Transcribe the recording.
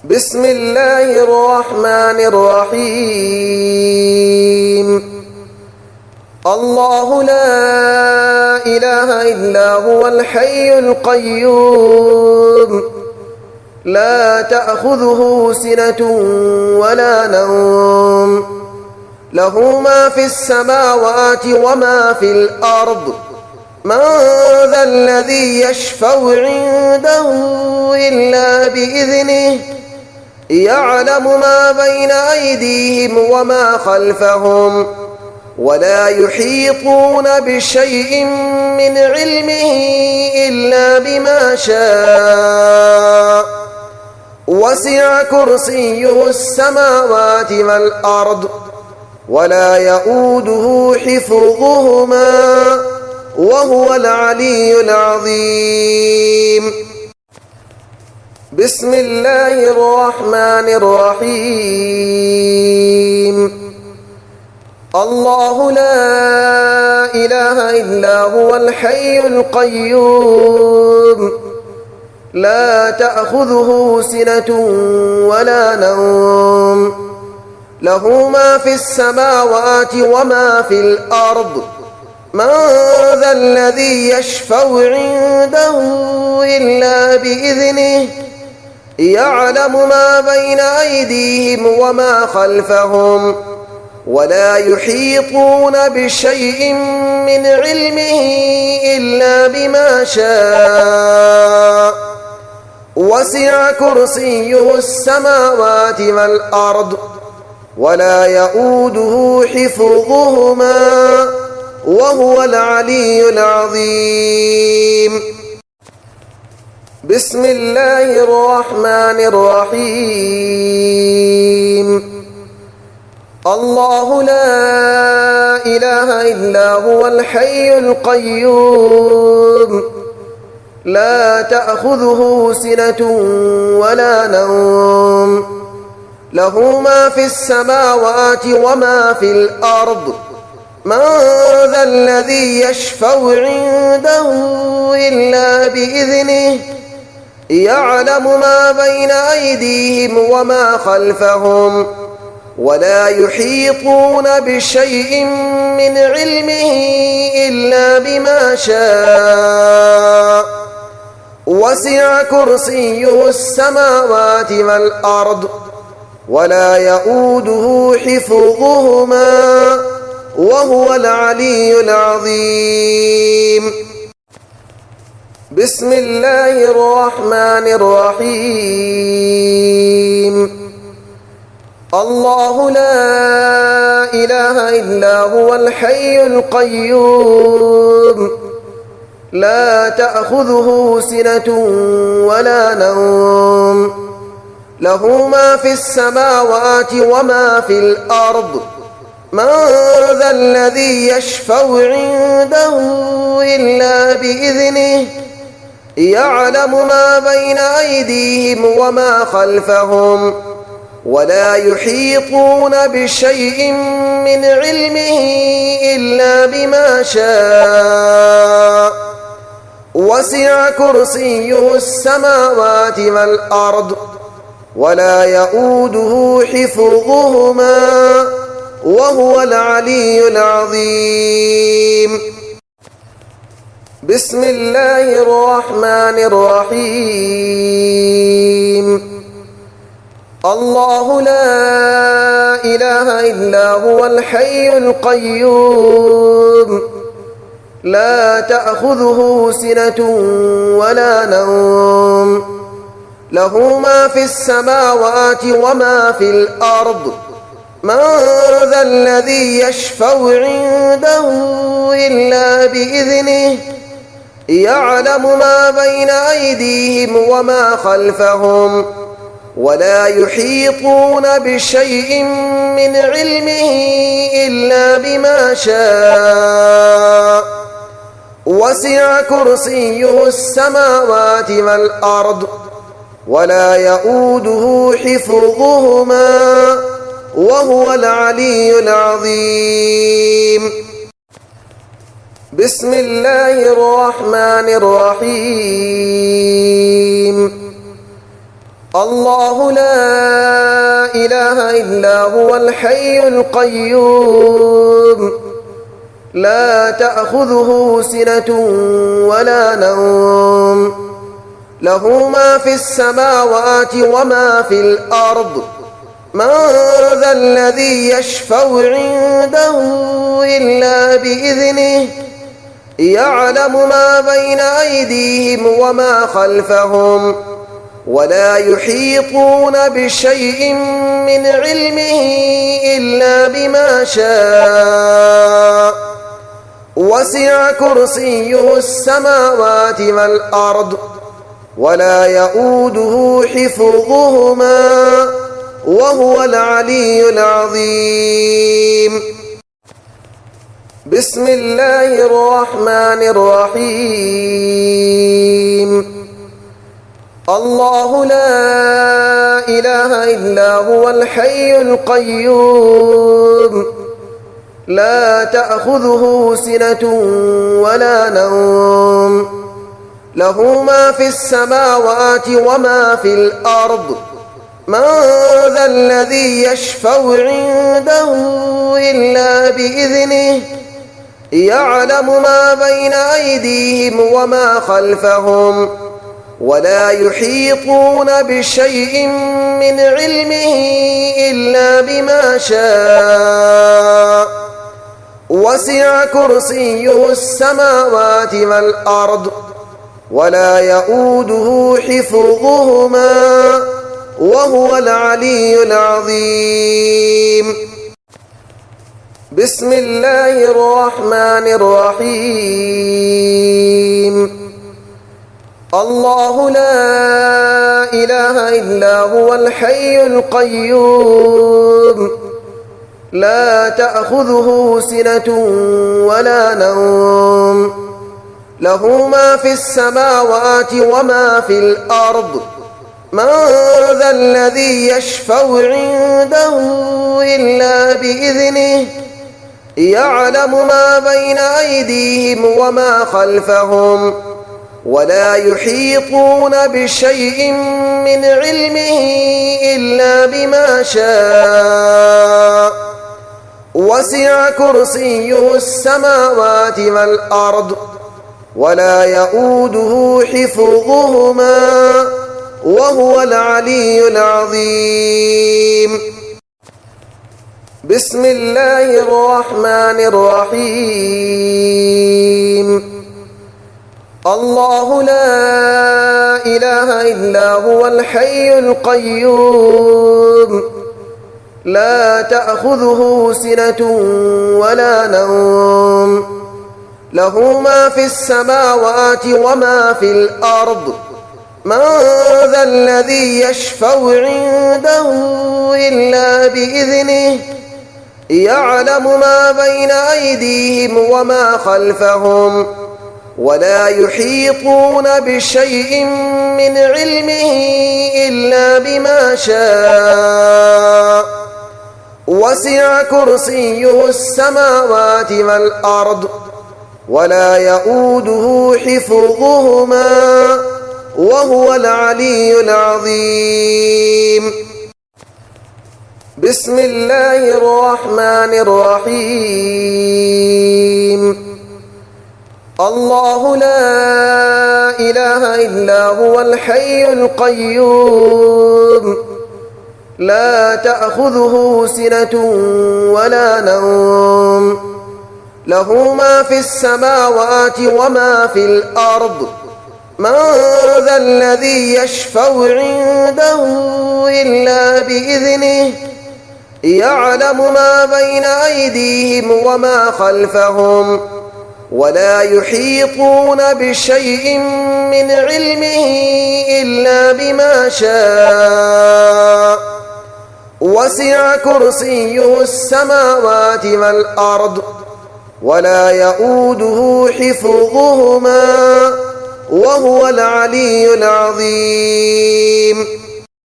بسم الله الرحمن الرحيم. الله لا إله إلا هو الحي القيوم لا تأخذه سنة ولا نوم له ما في السماوات وما في الأرض من ذا الذي يشفع عنده إلا بإذنه يعلم ما بين أيديهم وما خلفهم ولا يحيطون بشيء من علمه إلا بما شاء وسع كرسيه السماوات والأرض ولا يؤوده حفظهما وهو العلي العظيم. بسم الله الرحمن الرحيم. الله لا إله إلا هو الحي القيوم لا تأخذه سنة ولا نوم له ما في السماوات وما في الأرض من ذا الذي يشفع عنده إلا بإذنه يعلم ما بين أيديهم وما خلفهم ولا يحيطون بشيء من علمه إلا بما شاء وسع كرسيه السماوات والأرض ولا يؤوده حفظهما وهو العلي العظيم. بسم الله الرحمن الرحيم. الله لا إله إلا هو الحي القيوم لا تأخذه سنة ولا نوم له ما في السماوات وما في الأرض من ذا الذي يشفع عنده إلا بإذنه يعلم ما بين أيديهم وما خلفهم ولا يحيطون بشيء من علمه إلا بما شاء وسع كرسيه السماوات والأرض ولا يؤوده حفظهما وهو العلي العظيم. بسم الله الرحمن الرحيم. الله لا إله إلا هو الحي القيوم لا تأخذه سنة ولا نوم له ما في السماوات وما في الأرض من ذا الذي يشفع عنده إلا بإذنه يعلم ما بين أيديهم وما خلفهم ولا يحيطون بشيء من علمه إلا بما شاء وسع كرسيه السماوات والأرض ولا يؤوده حفظهما وهو العلي العظيم. بسم الله الرحمن الرحيم. الله لا إله إلا هو الحي القيوم لا تأخذه سنة ولا نوم له ما في السماوات وما في الأرض من ذا الذي يشفع عنده إلا بإذنه يعلم ما بين أيديهم وما خلفهم ولا يحيطون بشيء من علمه إلا بما شاء وسع كرسيه السماوات والأرض ولا يؤوده حفظهما وهو العلي العظيم. بسم الله الرحمن الرحيم. الله لا إله إلا هو الحي القيوم لا تأخذه سنة ولا نوم له ما في السماوات وما في الأرض من ذا الذي يشفع عنده إلا بإذنه يعلم ما بين أيديهم وما خلفهم ولا يحيطون بشيء من علمه إلا بما شاء وسع كرسيه السماوات والأرض ولا يؤوده حفظهما وهو العلي العظيم بسم الله الرحمن الرحيم الله لا إله إلا هو الحي القيوم لا تأخذه سنة ولا نوم له ما في السماوات وما في الأرض من ذا الذي يشفع عنده إلا بإذنه يعلم ما بين أيديهم وما خلفهم ولا يحيطون بشيء من علمه إلا بما شاء وسع كرسيه السماوات والأرض ولا يؤوده حفظهما وهو العلي العظيم بسم الله الرحمن الرحيم الله لا إله إلا هو الحي القيوم لا تأخذه سنة ولا نوم له ما في السماوات وما في الأرض من ذا الذي يشفع عنده إلا بإذنه يعلم ما بين أيديهم وما خلفهم ولا يحيطون بشيء من علمه إلا بما شاء وسع كرسيه السماوات والأرض ولا يؤوده حفظهما وهو العلي العظيم بسم الله الرحمن الرحيم الله لا إله إلا هو الحي القيوم لا تأخذه سنة ولا نوم له ما في السماوات وما في الأرض من ذا الذي يشفع عنده إلا بإذنه يعلم ما بين أيديهم وما خلفهم ولا يحيطون بشيء من علمه إلا بما شاء وسع كرسيه السماوات والأرض ولا يؤوده حفظهما وهو العلي العظيم بسم الله الرحمن الرحيم الله لا إله إلا هو الحي القيوم لا تأخذه سنة ولا نوم له ما في السماوات وما في الأرض من ذا الذي يشفع عنده إلا بإذنه يعلم ما بين أيديهم وما خلفهم ولا يحيطون بشيء من علمه إلا بما شاء وسع كرسيه السماوات والأرض ولا يؤوده حفظهما وهو العلي العظيم